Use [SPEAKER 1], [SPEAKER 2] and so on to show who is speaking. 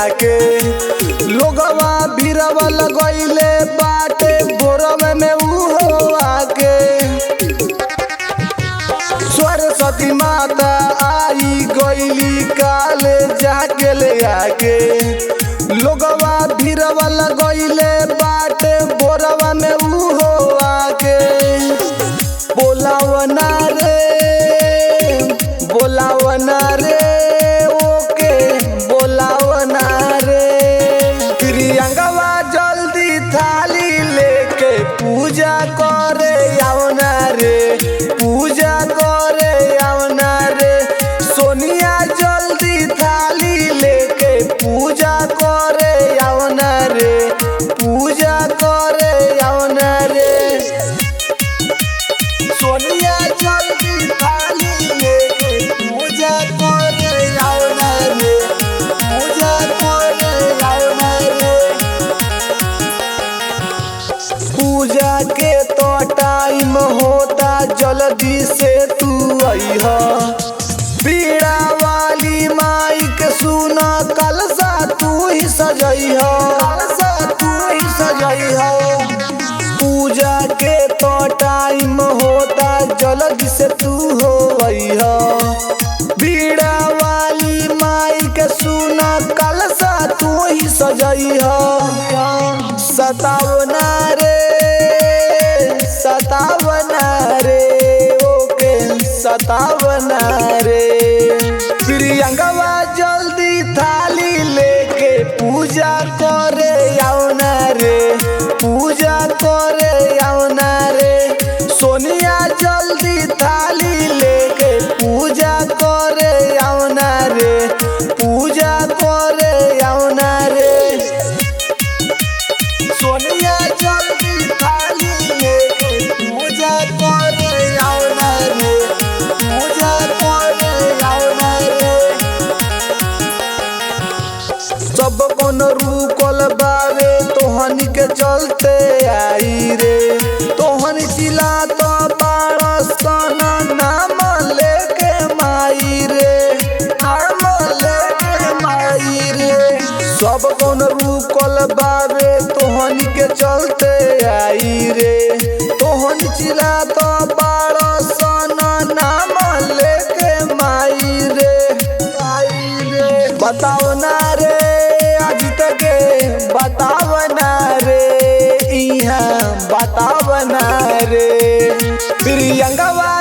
[SPEAKER 1] आके लोगवा भीरवा लगइले बाटे भोरवे में उहो आके सरस्वती माता आई गइली काले जाके ले आके लोगवा भीरवा लगइले बाटे भोरवा में उहो आके बोलावना रे ओके बोलावना रे प्रियंकवा जल्दी थाली लेके पूजा करे आवना रे पूजा करे आवना रे सोनिया जल्दी थाली लेके पूजा करे आवना रे पूजा करे आवना रे सोनिया जल्दी थाली लेके पूजा करे आवना रे पूजा करे आवना रे पूजा के तो टाइम होता जल्दी से तू अइहा पीड़ा वाली माई के सुना कलसा तू ही सजइहा कलसा तू ही सजइहा पूजा के तो टाइम होता जल्दी से तू हो अइहा पीड़ा वाली माई के सुना कलसा तू ही सजइहा सतावना रे ओके सतावना रे प्रियंकवा जल्दी थाली लेके पूजा करे आवना रे पूजा करे आवना रे सोनिया जल्दी थाली लेके पूजा करे आवना रे पूजा करे आवना रे सोनिया जल्दी थाली लेके पूजा करे आवना रे पूजा करे आवना रे सब कौन रुकल बावे तोहनी के चलते आई रे तोहनी चिल्ला तो बारसन नाम लेके माई रे नाम लेके माई रे सब कौन रुकल बावे तोहनी के चलते आई रे तोहनी चिल्ला तो बारसन नाम लेके माई रे बताओ ना रे बतावना रे इहाँ बतावना रे प्रियंकवा